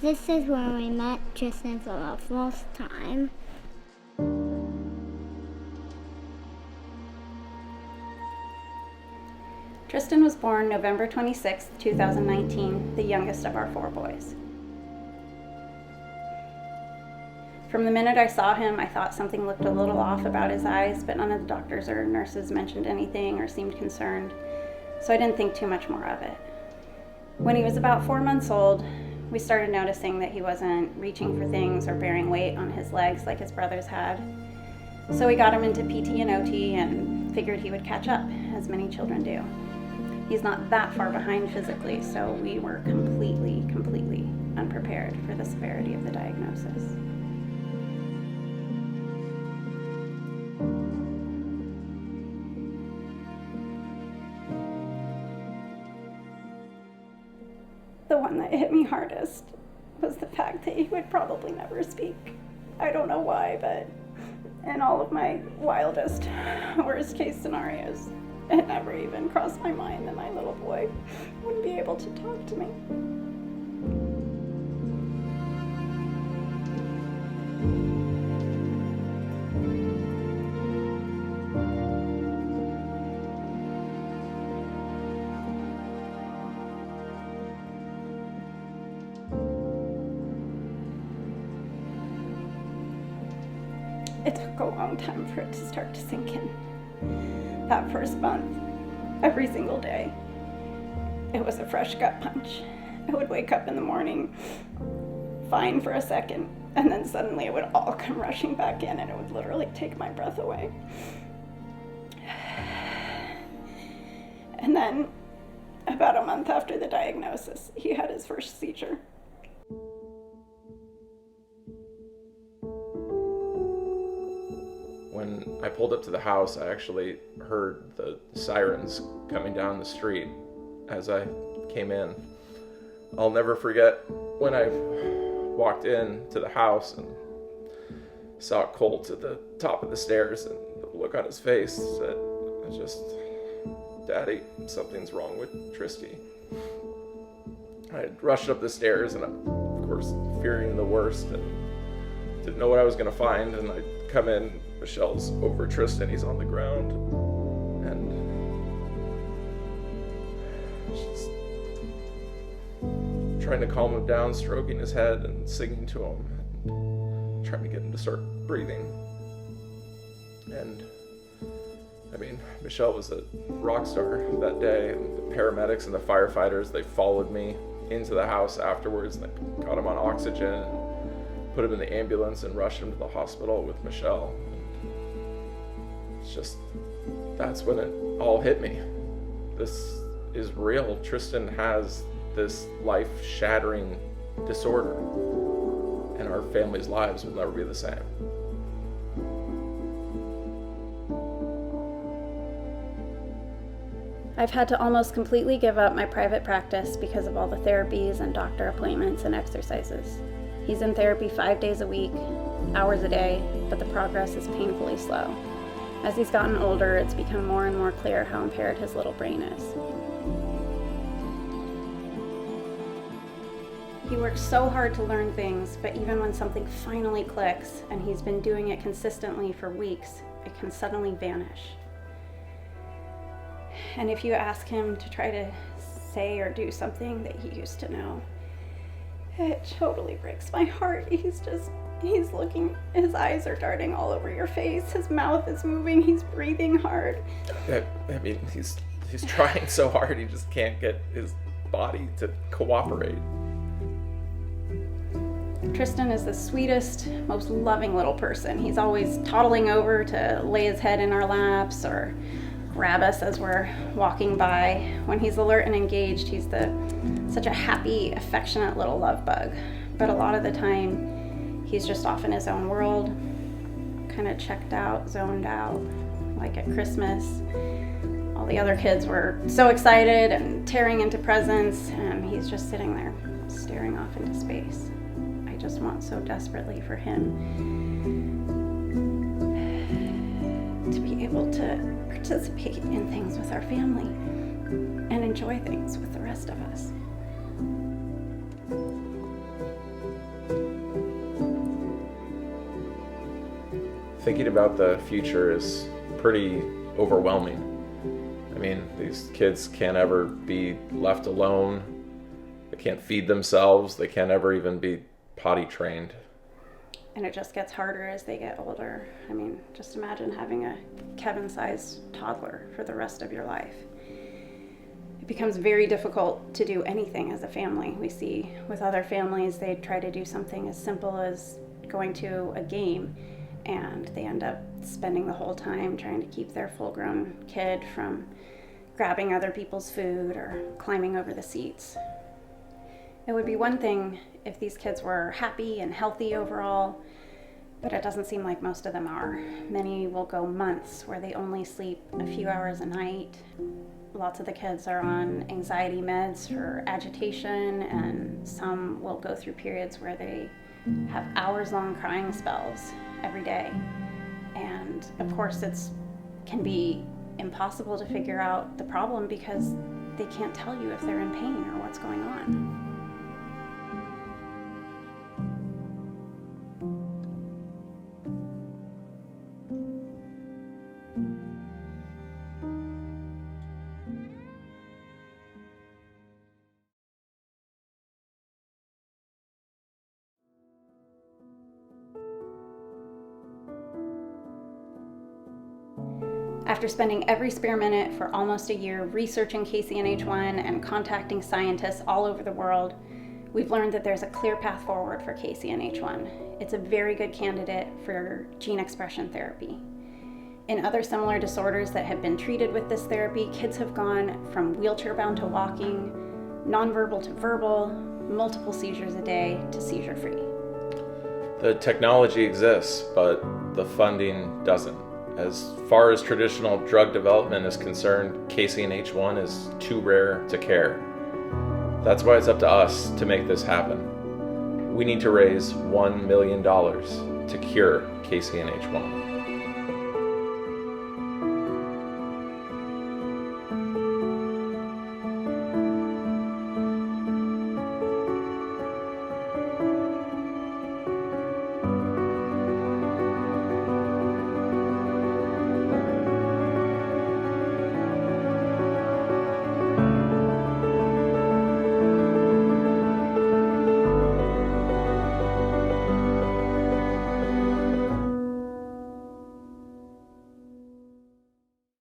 This is where we met Tristan for the first time. Tristan was born November 26, 2019, the youngest of our 4 boys. From the minute I saw him, I thought something looked a little off about his eyes, but none of the doctors or nurses mentioned anything or seemed concerned, so I didn't think too much more of it. When he was about 4 months old, we started noticing that he wasn't reaching for things or bearing weight on his legs like his brothers had. So we got him into PT and OT and figured he would catch up, as many children do. He's not that far behind physically, so we were completely unprepared for the severity of the diagnosis. The one that hit me hardest was the fact that he would probably never speak. I don't know why, but in all of my wildest, worst case scenarios, it never even crossed my mind that my little boy wouldn't be able to talk to me. It took a long time for it to start to sink in. That first month, every single day, it was a fresh gut punch. I would wake up in the morning, fine for a second, and then suddenly it would all come rushing back in and it would literally take my breath away. And then, about a month after the diagnosis, he had his first seizure. When I pulled up to the house, I actually heard the sirens coming down the street as I came in. I'll never forget when I walked in to the house and saw Colt at the top of the stairs, and the look on his face said, "Daddy, something's wrong with Tristy." I rushed up the stairs and of course fearing the worst and didn't know what I was going to find, and I come in, Michelle's over Tristan, he's on the ground, and she's trying to calm him down, stroking his head and singing to him, and trying to get him to start breathing. And I mean, Michelle was a rock star that day, and the paramedics and the firefighters, they followed me into the house afterwards, and they got him on oxygen and put him in the ambulance and rushed him to the hospital with Michelle. It's just, that's when it all hit me. This is real. Tristan has this life-shattering disorder, and our family's lives will never be the same. I've had to almost completely give up my private practice because of all the therapies and doctor appointments and exercises. He's in therapy 5 days a week, hours a day, but the progress is painfully slow. As he's gotten older, it's become more and more clear how impaired his little brain is. He works so hard to learn things, but even when something finally clicks, and he's been doing it consistently for weeks, it can suddenly vanish. And if you ask him to try to say or do something that he used to know, it totally breaks my heart. He's looking, his eyes are darting all over your face, his mouth is moving, he's breathing hard. I mean, he's trying so hard, he just can't get his body to cooperate. Tristan is the sweetest, most loving little person. He's always toddling over to lay his head in our laps or grab us as we're walking by. When he's alert and engaged, he's such a happy, affectionate little love bug. But a lot of the time, he's just off in his own world, kind of checked out, zoned out. Like at Christmas, all the other kids were so excited and tearing into presents, and he's just sitting there, staring off into space. I just want so desperately for him to be able to participate in things with our family and enjoy things with the rest of us. Thinking about the future is pretty overwhelming. I mean, these kids can't ever be left alone. They can't feed themselves. They can't ever even be potty trained. And it just gets harder as they get older. I mean, just imagine having a Kevin-sized toddler for the rest of your life. It becomes very difficult to do anything as a family. We see with other families, they try to do something as simple as going to a game, and they end up spending the whole time trying to keep their full-grown kid from grabbing other people's food or climbing over the seats. It would be one thing if these kids were happy and healthy overall, but it doesn't seem like most of them are. Many will go months where they only sleep a few hours a night. Lots of the kids are on anxiety meds for agitation, and some will go through periods where they have hours-long crying spells every day. And of course, can be impossible to figure out the problem because they can't tell you if they're in pain or what's going on. After spending every spare minute for almost a year researching KCNH1 and contacting scientists all over the world, we've learned that there's a clear path forward for KCNH1. It's a very good candidate for gene expression therapy. In other similar disorders that have been treated with this therapy, kids have gone from wheelchair-bound to walking, nonverbal to verbal, multiple seizures a day to seizure-free. The technology exists, but the funding doesn't. As far as traditional drug development is concerned, KCNH1 is too rare to care. That's why it's up to us to make this happen. We need to raise $1 million to cure KCNH1.